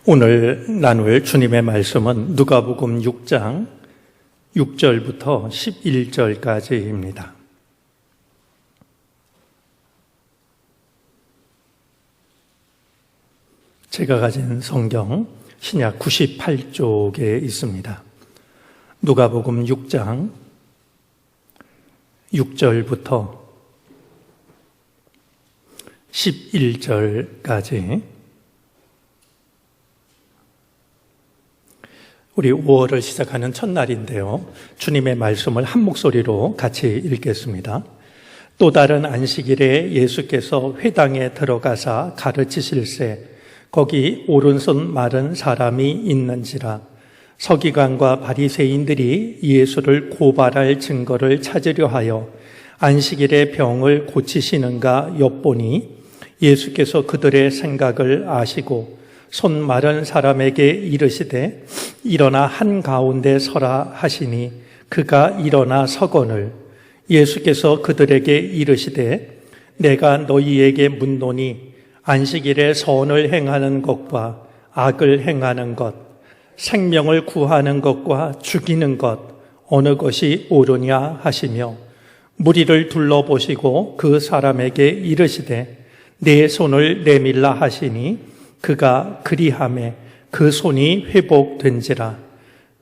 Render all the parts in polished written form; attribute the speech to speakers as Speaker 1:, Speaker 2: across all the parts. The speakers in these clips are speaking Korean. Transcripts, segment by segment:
Speaker 1: 오늘 나눌 주님의 말씀은 누가복음 6장 6절부터 11절까지입니다. 제가 가진 성경 신약 98쪽에 있습니다. 누가복음 6장 6절부터 11절까지 우리 5월을 시작하는 첫날인데요. 주님의 말씀을 한 목소리로 같이 읽겠습니다. 또 다른 안식일에 예수께서 회당에 들어가사 가르치실세 거기 오른손 마른 사람이 있는지라. 서기관과 바리새인들이 예수를 고발할 증거를 찾으려 하여 안식일에 병을 고치시는가 엿보니 예수께서 그들의 생각을 아시고 손 마른 사람에게 이르시되 일어나 한가운데 서라 하시니 그가 일어나 서거늘 예수께서 그들에게 이르시되 내가 너희에게 묻노니 안식일에 선을 행하는 것과 악을 행하는 것 생명을 구하는 것과 죽이는 것 어느 것이 옳으냐 하시며 무리를 둘러보시고 그 사람에게 이르시되 내 손을 내밀라 하시니 그가 그리하매 그 손이 회복된지라.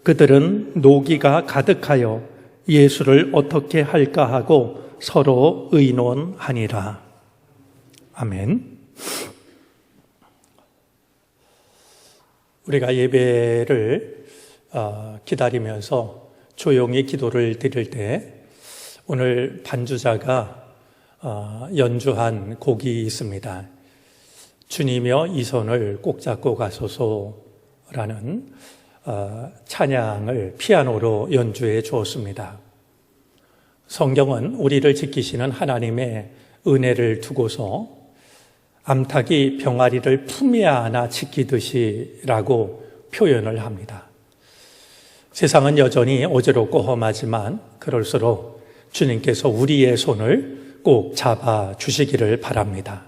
Speaker 1: 그들은 노기가 가득하여 예수를 어떻게 할까 하고 서로 의논하니라. 아멘. 우리가 예배를 기다리면서 조용히 기도를 드릴 때 오늘 반주자가 연주한 곡이 있습니다. 주님이여 이 손을 꼭 잡고 가소서라는 찬양을 피아노로 연주해 주었습니다. 성경은 우리를 지키시는 하나님의 은혜를 두고서 암탉이 병아리를 품에 안아 지키듯이라고 표현을 합니다. 세상은 여전히 어지럽고 험하지만 그럴수록 주님께서 우리의 손을 꼭 잡아 주시기를 바랍니다.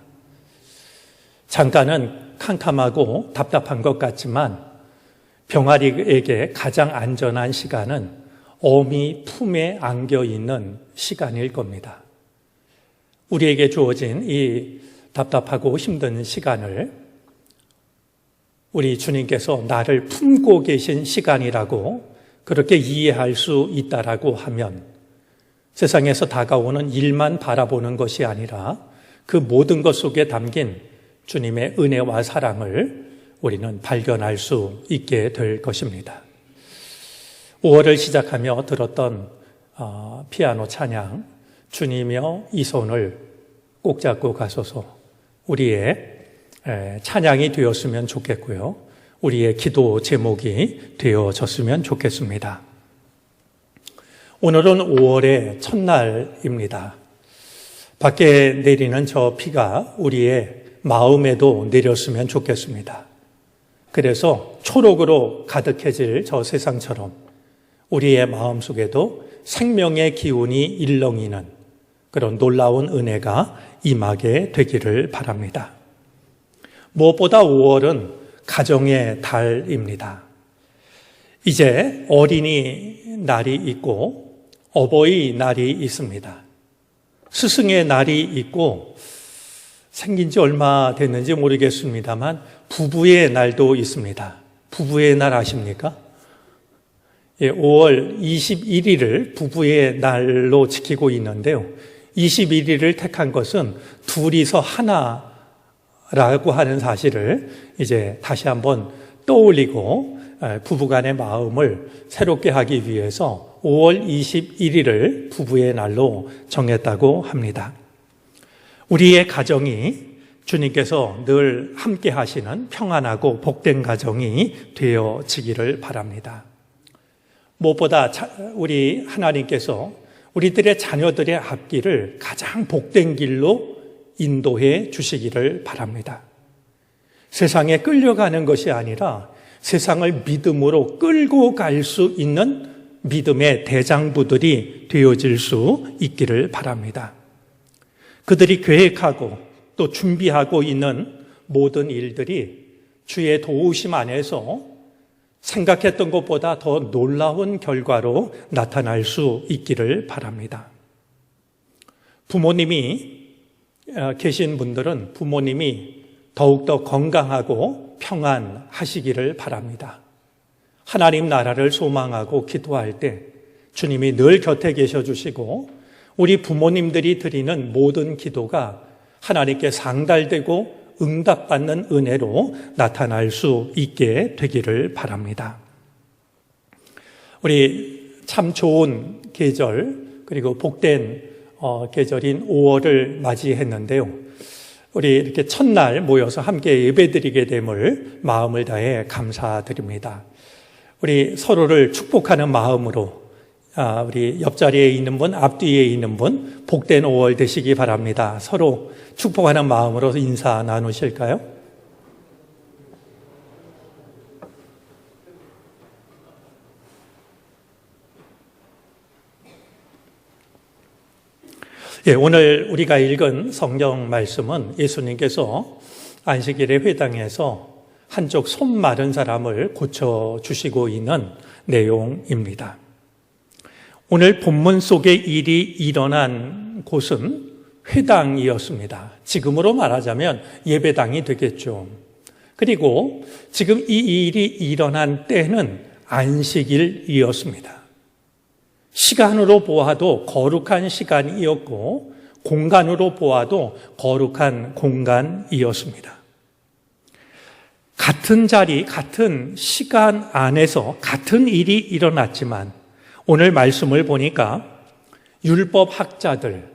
Speaker 1: 잠깐은 캄캄하고 답답한 것 같지만 병아리에게 가장 안전한 시간은 어미 품에 안겨 있는 시간일 겁니다. 우리에게 주어진 이 답답하고 힘든 시간을 우리 주님께서 나를 품고 계신 시간이라고 그렇게 이해할 수 있다라고 하면 세상에서 다가오는 일만 바라보는 것이 아니라 그 모든 것 속에 담긴 주님의 은혜와 사랑을 우리는 발견할 수 있게 될 것입니다. 5월을 시작하며 들었던 피아노 찬양 주님이여 이 손을 꼭 잡고 가소서 우리의 찬양이 되었으면 좋겠고요. 우리의 기도 제목이 되어졌으면 좋겠습니다. 오늘은 5월의 첫날입니다. 밖에 내리는 저 비가 우리의 마음에도 내렸으면 좋겠습니다. 그래서 초록으로 가득해질 저 세상처럼 우리의 마음속에도 생명의 기운이 일렁이는 그런 놀라운 은혜가 임하게 되기를 바랍니다. 무엇보다 5월은 가정의 달입니다. 이제 어린이날이 있고 어버이날이 있습니다. 스승의 날이 있고 생긴 지 얼마 됐는지 모르겠습니다만 부부의 날도 있습니다. 부부의 날 아십니까? 5월 21일을 부부의 날로 지키고 있는데요. 21일을 택한 것은 둘이서 하나라고 하는 사실을 이제 다시 한번 떠올리고 부부간의 마음을 새롭게 하기 위해서 5월 21일을 부부의 날로 정했다고 합니다. 우리의 가정이 주님께서 늘 함께 하시는 평안하고 복된 가정이 되어지기를 바랍니다. 무엇보다 우리 하나님께서 우리들의 자녀들의 앞길을 가장 복된 길로 인도해 주시기를 바랍니다. 세상에 끌려가는 것이 아니라 세상을 믿음으로 끌고 갈 수 있는 믿음의 대장부들이 되어질 수 있기를 바랍니다. 그들이 계획하고 또 준비하고 있는 모든 일들이 주의 도우심 안에서 생각했던 것보다 더 놀라운 결과로 나타날 수 있기를 바랍니다. 부모님이 계신 분들은 부모님이 더욱더 건강하고 평안하시기를 바랍니다. 하나님 나라를 소망하고 기도할 때 주님이 늘 곁에 계셔 주시고 우리 부모님들이 드리는 모든 기도가 하나님께 상달되고 응답받는 은혜로 나타날 수 있게 되기를 바랍니다. 우리 참 좋은 계절 그리고 복된 계절인 5월을 맞이했는데요. 우리 이렇게 첫날 모여서 함께 예배드리게 됨을 마음을 다해 감사드립니다. 우리 서로를 축복하는 마음으로 우리 옆자리에 있는 분, 앞뒤에 있는 분 복된 5월 되시기 바랍니다. 서로 축복하는 마음으로 인사 나누실까요? 예, 오늘 우리가 읽은 성경 말씀은 예수님께서 안식일의 회당에서 한쪽 손 마른 사람을 고쳐주시고 있는 내용입니다. 오늘 본문 속의 일이 일어난 곳은 회당이었습니다. 지금으로 말하자면 예배당이 되겠죠. 그리고 지금 이 일이 일어난 때는 안식일이었습니다. 시간으로 보아도 거룩한 시간이었고 공간으로 보아도 거룩한 공간이었습니다. 같은 자리, 같은 시간 안에서 같은 일이 일어났지만 오늘 말씀을 보니까 율법 학자들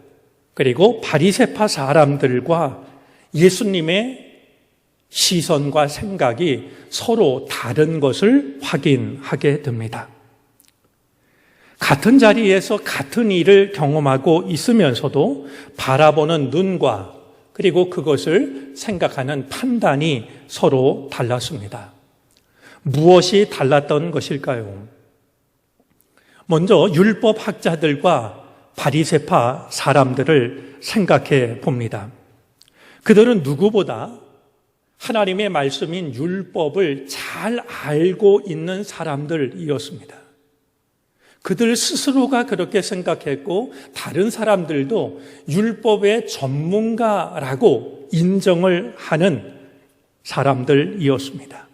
Speaker 1: 그리고 바리새파 사람들과 예수님의 시선과 생각이 서로 다른 것을 확인하게 됩니다. 같은 자리에서 같은 일을 경험하고 있으면서도 바라보는 눈과 그리고 그것을 생각하는 판단이 서로 달랐습니다. 무엇이 달랐던 것일까요? 먼저 율법 학자들과 바리새파 사람들을 생각해 봅니다. 그들은 누구보다 하나님의 말씀인 율법을 잘 알고 있는 사람들이었습니다. 그들 스스로가 그렇게 생각했고 다른 사람들도 율법의 전문가라고 인정을 하는 사람들이었습니다.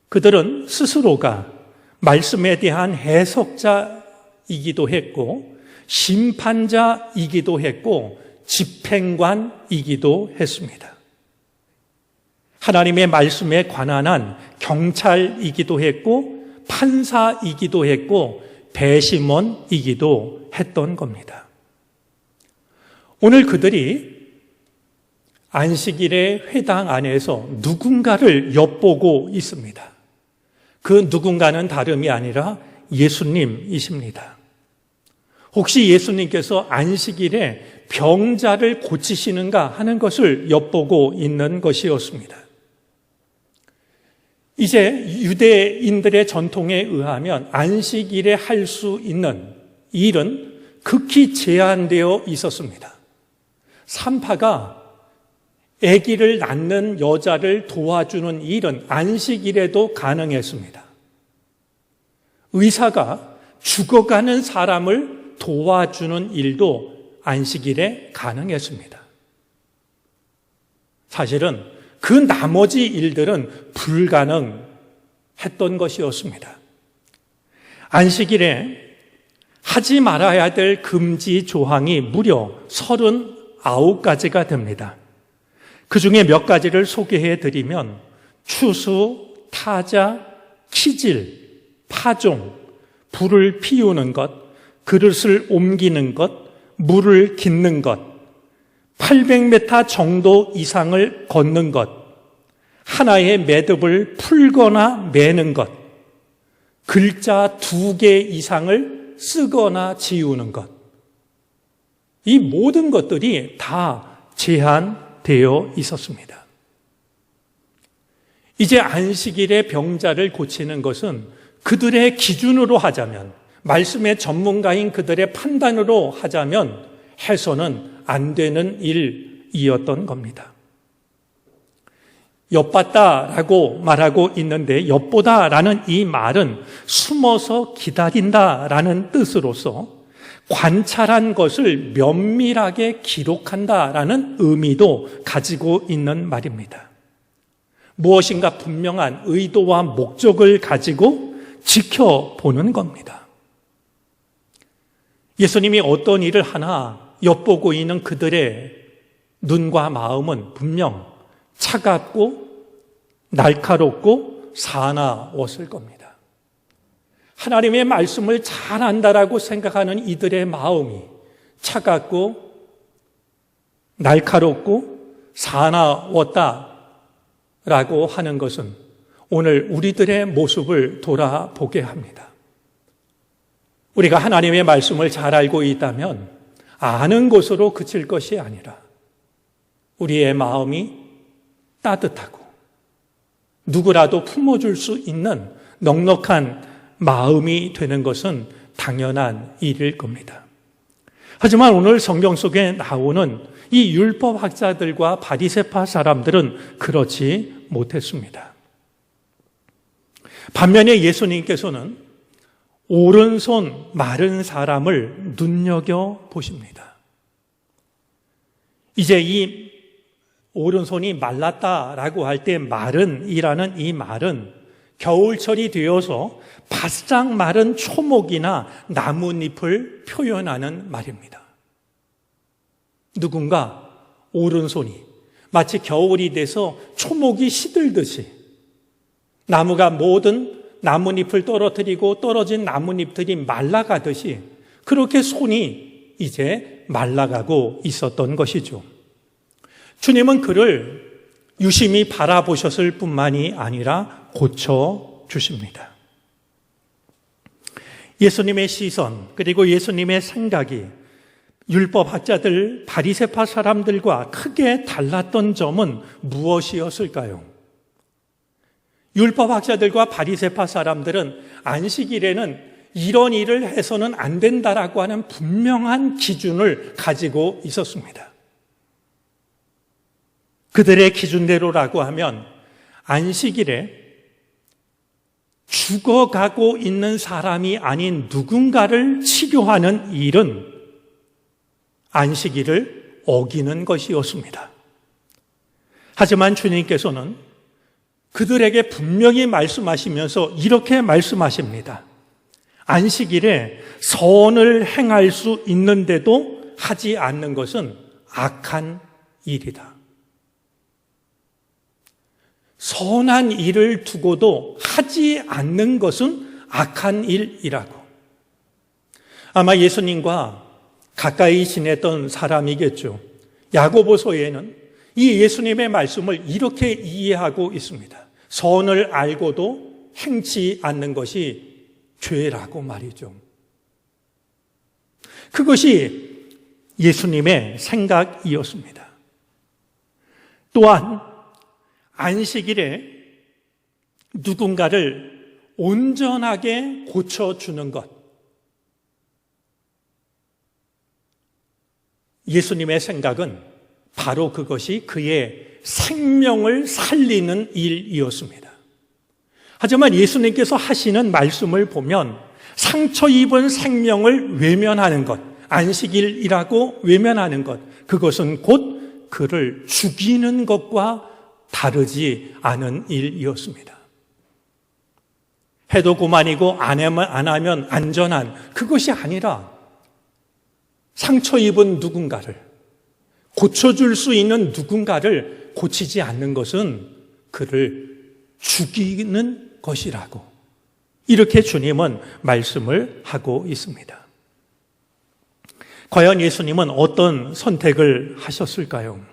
Speaker 1: 그들은 스스로가 말씀에 대한 해석자이기도 했고 심판자이기도 했고 집행관이기도 했습니다. 하나님의 말씀에 관한 한 경찰이기도 했고 판사이기도 했고 배심원이기도 했던 겁니다. 오늘 그들이 안식일의 회당 안에서 누군가를 엿보고 있습니다. 그 누군가는 다름이 아니라 예수님이십니다. 혹시 예수님께서 안식일에 병자를 고치시는가 하는 것을 엿보고 있는 것이었습니다. 이제 유대인들의 전통에 의하면 안식일에 할 수 있는 일은 극히 제한되어 있었습니다. 산파가 아기를 낳는 여자를 도와주는 일은 안식일에도 가능했습니다. 의사가 죽어가는 사람을 도와주는 일도 안식일에 가능했습니다. 사실은 그 나머지 일들은 불가능했던 것이었습니다. 안식일에 하지 말아야 될 금지 조항이 무려 39가지가 됩니다. 그 중에 몇 가지를 소개해 드리면 추수, 타자, 키질, 파종, 불을 피우는 것, 그릇을 옮기는 것, 물을 깃는 것, 800m 정도 이상을 걷는 것, 하나의 매듭을 풀거나 매는 것, 글자 2개 이상을 쓰거나 지우는 것. 이 모든 것들이 다 제한되어 있었습니다. 이제 안식일에 병자를 고치는 것은 그들의 기준으로 하자면, 말씀의 전문가인 그들의 판단으로 하자면 해서는 안 되는 일이었던 겁니다. 엿봤다라고 말하고 있는데 엿보다라는 이 말은 숨어서 기다린다라는 뜻으로서 관찰한 것을 면밀하게 기록한다라는 의미도 가지고 있는 말입니다. 무엇인가 분명한 의도와 목적을 가지고 지켜보는 겁니다. 예수님이 어떤 일을 하나 엿보고 있는 그들의 눈과 마음은 분명 차갑고 날카롭고 사나웠을 겁니다. 하나님의 말씀을 잘 안다라고 생각하는 이들의 마음이 차갑고 날카롭고 사나웠다라고 하는 것은 오늘 우리들의 모습을 돌아보게 합니다. 우리가 하나님의 말씀을 잘 알고 있다면 아는 것으로 그칠 것이 아니라 우리의 마음이 따뜻하고 누구라도 품어줄 수 있는 넉넉한 마음이 되는 것은 당연한 일일 겁니다. 하지만 오늘 성경 속에 나오는 이 율법학자들과 바리새파 사람들은 그렇지 못했습니다. 반면에 예수님께서는 오른손 마른 사람을 눈여겨보십니다. 이제 이 오른손이 말랐다라고 할 때 마른이라는 이 말은 겨울철이 되어서 바싹 마른 초목이나 나뭇잎을 표현하는 말입니다. 누군가 오른손이 마치 겨울이 돼서 초목이 시들듯이 나무가 모든 나뭇잎을 떨어뜨리고 떨어진 나뭇잎들이 말라가듯이 그렇게 손이 이제 말라가고 있었던 것이죠. 주님은 그를 유심히 바라보셨을 뿐만이 아니라 고쳐주십니다. 예수님의 시선 그리고 예수님의 생각이 율법학자들 바리새파 사람들과 크게 달랐던 점은 무엇이었을까요? 율법학자들과 바리새파 사람들은 안식일에는 이런 일을 해서는 안 된다라고 하는 분명한 기준을 가지고 있었습니다. 그들의 기준대로라고 하면 안식일에 죽어가고 있는 사람이 아닌 누군가를 치료하는 일은 안식일을 어기는 것이었습니다. 하지만 주님께서는 그들에게 분명히 말씀하시면서 이렇게 말씀하십니다. 안식일에 선을 행할 수 있는데도 하지 않는 것은 악한 일이다. 선한 일을 두고도 하지 않는 것은 악한 일이라고. 아마 예수님과 가까이 지냈던 사람이겠죠. 야고보서에는 이 예수님의 말씀을 이렇게 이해하고 있습니다. 선을 알고도 행치 않는 것이 죄라고 말이죠. 그것이 예수님의 생각이었습니다. 또한 안식일에 누군가를 온전하게 고쳐주는 것. 예수님의 생각은 바로 그것이 그의 생명을 살리는 일이었습니다. 하지만 예수님께서 하시는 말씀을 보면 상처 입은 생명을 외면하는 것, 안식일이라고 외면하는 것, 그것은 곧 그를 죽이는 것과 다르지 않은 일이었습니다. 해도 그만이고 안 하면 안전한 그것이 아니라 상처 입은 누군가를 고쳐줄 수 있는 누군가를 고치지 않는 것은 그를 죽이는 것이라고 이렇게 주님은 말씀을 하고 있습니다. 과연 예수님은 어떤 선택을 하셨을까요?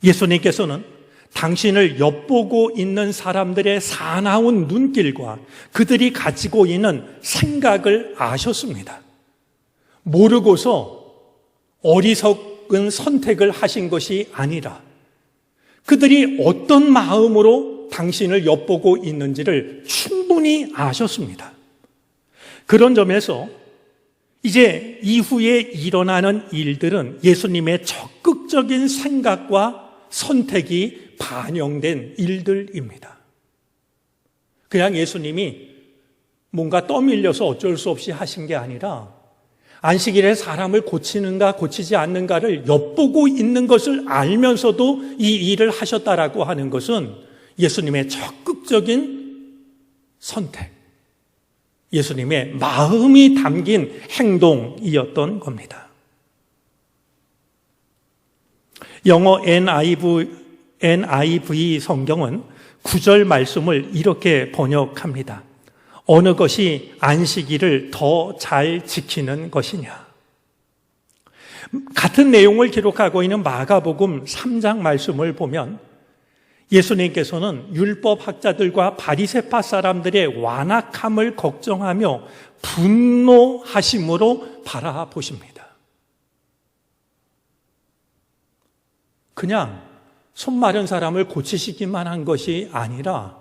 Speaker 1: 예수님께서는 당신을 엿보고 있는 사람들의 사나운 눈길과 그들이 가지고 있는 생각을 아셨습니다. 모르고서 어리석은 선택을 하신 것이 아니라 그들이 어떤 마음으로 당신을 엿보고 있는지를 충분히 아셨습니다. 그런 점에서 이제 이후에 일어나는 일들은 예수님의 적극적인 생각과 선택이 반영된 일들입니다. 그냥 예수님이 뭔가 떠밀려서 어쩔 수 없이 하신 게 아니라 안식일에 사람을 고치는가 고치지 않는가를 엿보고 있는 것을 알면서도 이 일을 하셨다라고 하는 것은 예수님의 적극적인 선택, 예수님의 마음이 담긴 행동이었던 겁니다. 영어 NIV 성경은 9절 말씀을 이렇게 번역합니다. 어느 것이 안식일을 더 잘 지키는 것이냐. 같은 내용을 기록하고 있는 마가복음 3장 말씀을 보면 예수님께서는 율법학자들과 바리새파 사람들의 완악함을 걱정하며 분노하심으로 바라보십니다. 그냥 손 마른 사람을 고치시기만 한 것이 아니라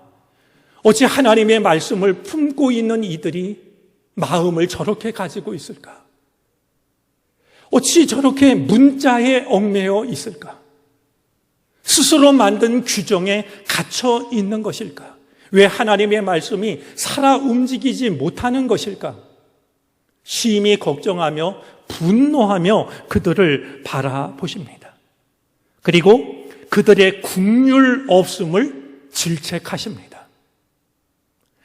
Speaker 1: 어찌 하나님의 말씀을 품고 있는 이들이 마음을 저렇게 가지고 있을까? 어찌 저렇게 문자에 얽매여 있을까? 스스로 만든 규정에 갇혀 있는 것일까? 왜 하나님의 말씀이 살아 움직이지 못하는 것일까? 심히 걱정하며 분노하며 그들을 바라보십니다. 그리고 그들의 긍휼 없음을 질책하십니다.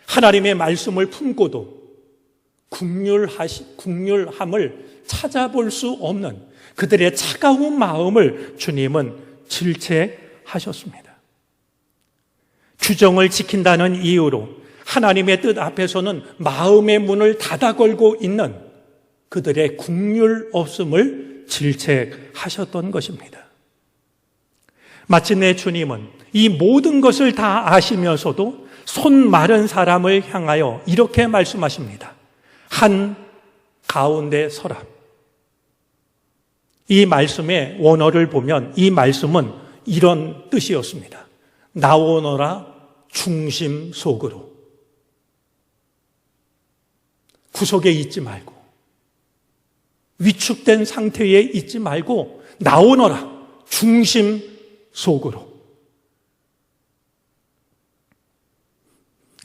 Speaker 1: 하나님의 말씀을 품고도 긍휼함을 찾아볼 수 없는 그들의 차가운 마음을 주님은 질책하셨습니다. 규정을 지킨다는 이유로 하나님의 뜻 앞에서는 마음의 문을 닫아 걸고 있는 그들의 긍휼 없음을 질책하셨던 것입니다. 마침내 주님은 이 모든 것을 다 아시면서도 손 마른 사람을 향하여 이렇게 말씀하십니다. 한 가운데 서라. 이 말씀의 원어를 보면 이 말씀은 이런 뜻이었습니다. 나오너라 중심 속으로. 구석에 있지 말고 위축된 상태에 있지 말고 나오너라 중심 속으로.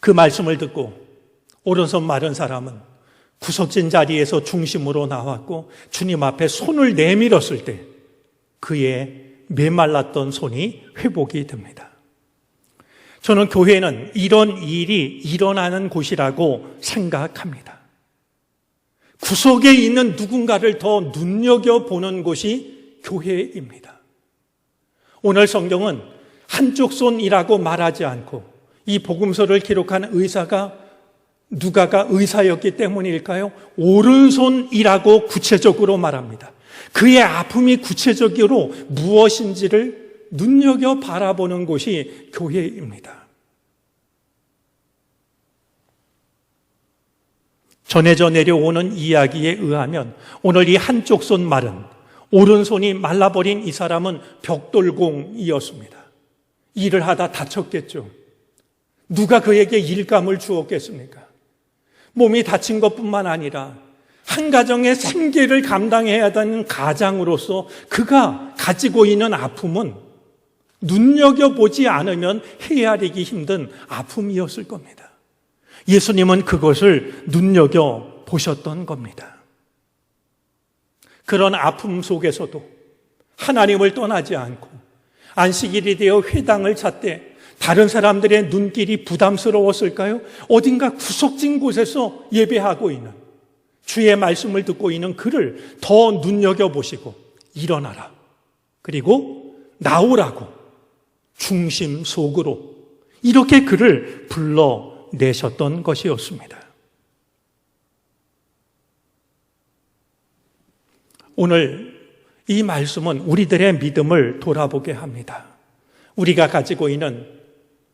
Speaker 1: 그 말씀을 듣고 오른손 마른 사람은 구석진 자리에서 중심으로 나왔고 주님 앞에 손을 내밀었을 때 그의 메말랐던 손이 회복이 됩니다. 저는 교회는 이런 일이 일어나는 곳이라고 생각합니다. 구석에 있는 누군가를 더 눈여겨보는 곳이 교회입니다. 오늘 성경은 한쪽 손이라고 말하지 않고 이 복음서를 기록한 의사가 누가가 의사였기 때문일까요? 오른손이라고 구체적으로 말합니다. 그의 아픔이 구체적으로 무엇인지를 눈여겨 바라보는 곳이 교회입니다. 전해져 내려오는 이야기에 의하면 오늘 이 한쪽 손 마른 오른손이 말라버린 이 사람은 벽돌공이었습니다. 일을 하다 다쳤겠죠. 누가 그에게 일감을 주었겠습니까? 몸이 다친 것뿐만 아니라 한 가정의 생계를 감당해야 하는 가장으로서 그가 가지고 있는 아픔은 눈여겨보지 않으면 헤아리기 힘든 아픔이었을 겁니다. 예수님은 그것을 눈여겨보셨던 겁니다. 그런 아픔 속에서도 하나님을 떠나지 않고 안식일이 되어 회당을 찾되 다른 사람들의 눈길이 부담스러웠을까요? 어딘가 구석진 곳에서 예배하고 있는 주의 말씀을 듣고 있는 그를 더 눈여겨보시고 일어나라. 그리고 나오라고 중심 속으로 이렇게 그를 불러내셨던 것이었습니다. 오늘 이 말씀은 우리들의 믿음을 돌아보게 합니다. 우리가 가지고 있는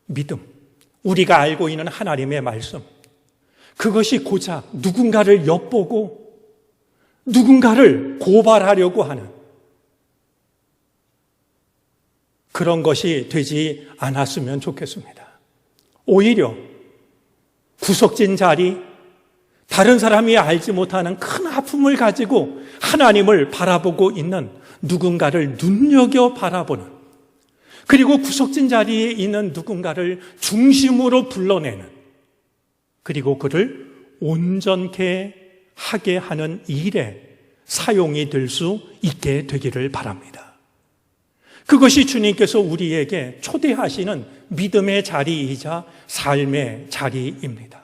Speaker 1: 믿음, 우리가 알고 있는 하나님의 말씀, 그것이 고작 누군가를 엿보고 누군가를 고발하려고 하는 그런 것이 되지 않았으면 좋겠습니다. 오히려 구석진 자리, 다른 사람이 알지 못하는 큰 아픔을 가지고 하나님을 바라보고 있는 누군가를 눈여겨 바라보는 그리고 구석진 자리에 있는 누군가를 중심으로 불러내는, 그리고 그를 온전케 하게 하는 일에 사용이 될 수 있게 되기를 바랍니다. 그것이 주님께서 우리에게 초대하시는 믿음의 자리이자 삶의 자리입니다.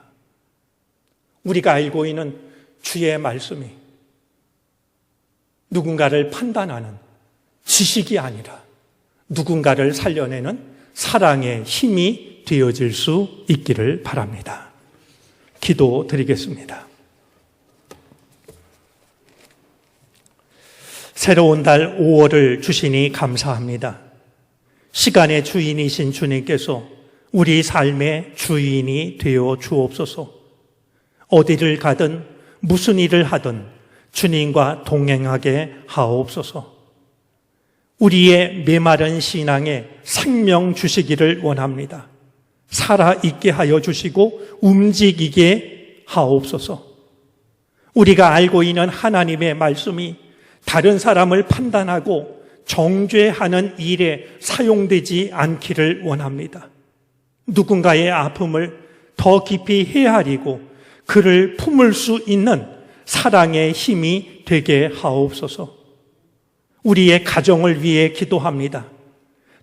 Speaker 1: 우리가 알고 있는 주의 말씀이 누군가를 판단하는 지식이 아니라 누군가를 살려내는 사랑의 힘이 되어질 수 있기를 바랍니다. 기도드리겠습니다. 새로운 달 5월을 주시니 감사합니다. 시간의 주인이신 주님께서 우리 삶의 주인이 되어 주옵소서. 어디를 가든 무슨 일을 하든 주님과 동행하게 하옵소서. 우리의 메마른 신앙에 생명 주시기를 원합니다. 살아있게 하여 주시고 움직이게 하옵소서. 우리가 알고 있는 하나님의 말씀이 다른 사람을 판단하고 정죄하는 일에 사용되지 않기를 원합니다. 누군가의 아픔을 더 깊이 헤아리고 그를 품을 수 있는 사랑의 힘이 되게 하옵소서. 우리의 가정을 위해 기도합니다.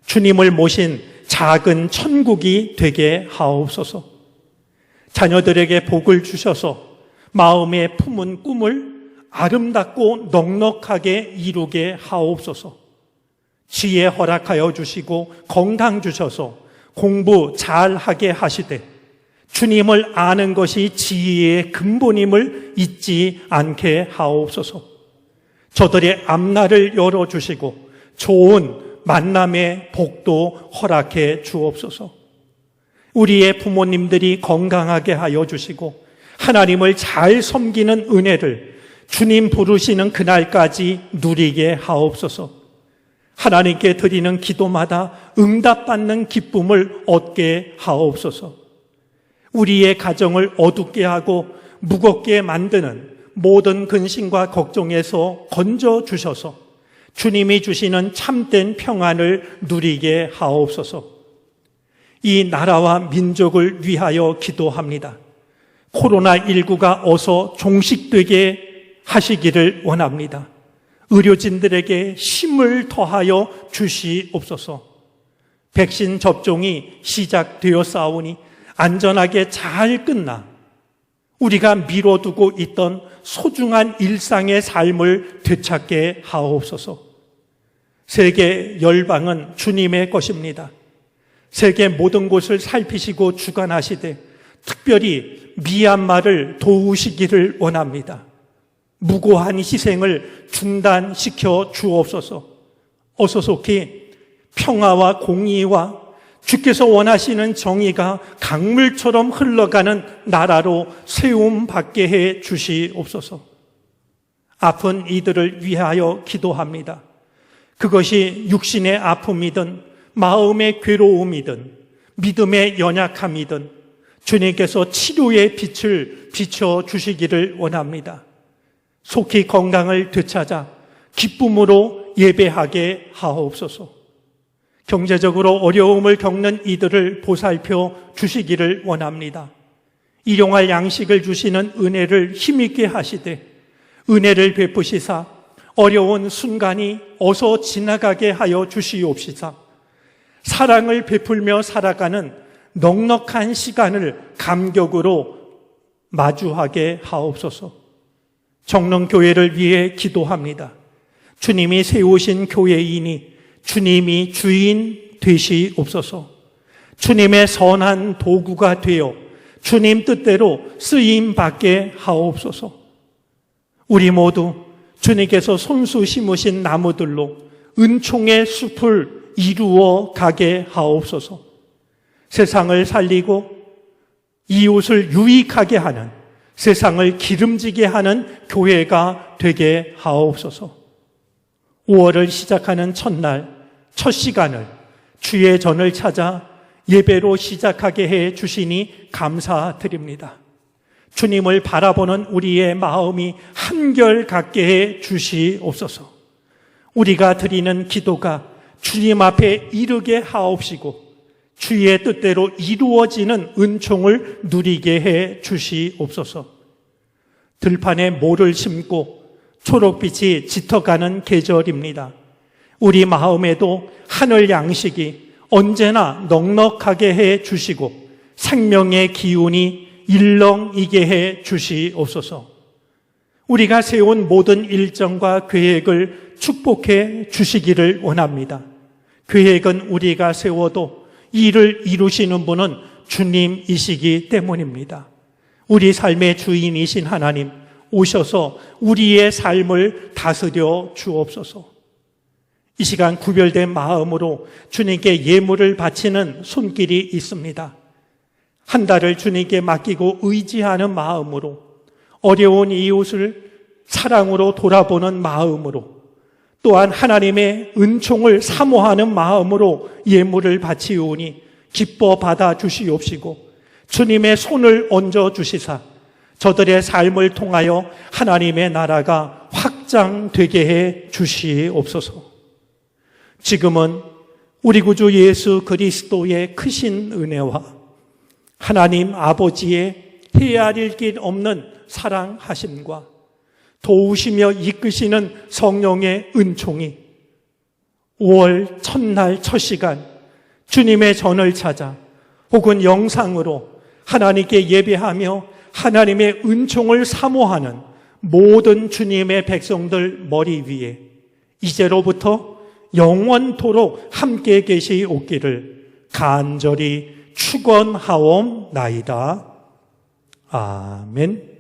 Speaker 1: 주님을 모신 작은 천국이 되게 하옵소서. 자녀들에게 복을 주셔서 마음에 품은 꿈을 아름답고 넉넉하게 이루게 하옵소서. 지혜 허락하여 주시고 건강 주셔서 공부 잘하게 하시되 주님을 아는 것이 지혜의 근본임을 잊지 않게 하옵소서. 저들의 앞날을 열어주시고 좋은 만남의 복도 허락해 주옵소서. 우리의 부모님들이 건강하게 하여 주시고 하나님을 잘 섬기는 은혜를 주님 부르시는 그날까지 누리게 하옵소서. 하나님께 드리는 기도마다 응답받는 기쁨을 얻게 하옵소서. 우리의 가정을 어둡게 하고 무겁게 만드는 모든 근심과 걱정에서 건져주셔서 주님이 주시는 참된 평안을 누리게 하옵소서. 이 나라와 민족을 위하여 기도합니다. 코로나19가 어서 종식되게 하시기를 원합니다. 의료진들에게 힘을 더하여 주시옵소서. 백신 접종이 시작되었사오니 안전하게 잘 끝나 우리가 미뤄두고 있던 소중한 일상의 삶을 되찾게 하옵소서. 세계 열방은 주님의 것입니다. 세계 모든 곳을 살피시고 주관하시되 특별히 미얀마를 도우시기를 원합니다. 무고한 희생을 중단시켜 주옵소서. 어서 속히 평화와 공의와 주께서 원하시는 정의가 강물처럼 흘러가는 나라로 세움받게 해 주시옵소서. 아픈 이들을 위하여 기도합니다. 그것이 육신의 아픔이든 마음의 괴로움이든 믿음의 연약함이든 주님께서 치료의 빛을 비춰주시기를 원합니다. 속히 건강을 되찾아 기쁨으로 예배하게 하옵소서. 경제적으로 어려움을 겪는 이들을 보살펴 주시기를 원합니다. 일용할 양식을 주시는 은혜를 힘있게 하시되 은혜를 베푸시사 어려운 순간이 어서 지나가게 하여 주시옵시사. 사랑을 베풀며 살아가는 넉넉한 시간을 감격으로 마주하게 하옵소서. 정릉교회를 위해 기도합니다. 주님이 세우신 교회이니 주님이 주인 되시옵소서. 주님의 선한 도구가 되어 주님 뜻대로 쓰임받게 하옵소서. 우리 모두 주님께서 손수 심으신 나무들로 은총의 숲을 이루어 가게 하옵소서. 세상을 살리고 이웃을 유익하게 하는, 세상을 기름지게 하는 교회가 되게 하옵소서. 5월을 시작하는 첫날, 첫 시간을 주의 전을 찾아 예배로 시작하게 해 주시니 감사드립니다. 주님을 바라보는 우리의 마음이 한결 같게 해 주시옵소서. 우리가 드리는 기도가 주님 앞에 이르게 하옵시고 주의 뜻대로 이루어지는 은총을 누리게 해 주시옵소서. 들판에 모를 심고 초록빛이 짙어가는 계절입니다. 우리 마음에도 하늘 양식이 언제나 넉넉하게 해 주시고 생명의 기운이 일렁이게 해 주시옵소서. 우리가 세운 모든 일정과 계획을 축복해 주시기를 원합니다. 계획은 우리가 세워도 이를 이루시는 분은 주님이시기 때문입니다. 우리 삶의 주인이신 하나님, 오셔서 우리의 삶을 다스려 주옵소서. 이 시간 구별된 마음으로 주님께 예물을 바치는 손길이 있습니다. 한 달을 주님께 맡기고 의지하는 마음으로, 어려운 이웃을 사랑으로 돌아보는 마음으로, 또한 하나님의 은총을 사모하는 마음으로 예물을 바치오니 기뻐 받아 주시옵시고 주님의 손을 얹어 주시사 저들의 삶을 통하여 하나님의 나라가 확장되게 해 주시옵소서. 지금은 우리 구주 예수 그리스도의 크신 은혜와 하나님 아버지의 헤아릴 길 없는 사랑하심과 도우시며 이끄시는 성령의 은총이 5월 첫날 첫 시간 주님의 전을 찾아 혹은 영상으로 하나님께 예배하며 하나님의 은총을 사모하는 모든 주님의 백성들 머리 위에 이제로부터 영원토록 함께 계시옵기를 간절히 축원하옵나이다. 아멘.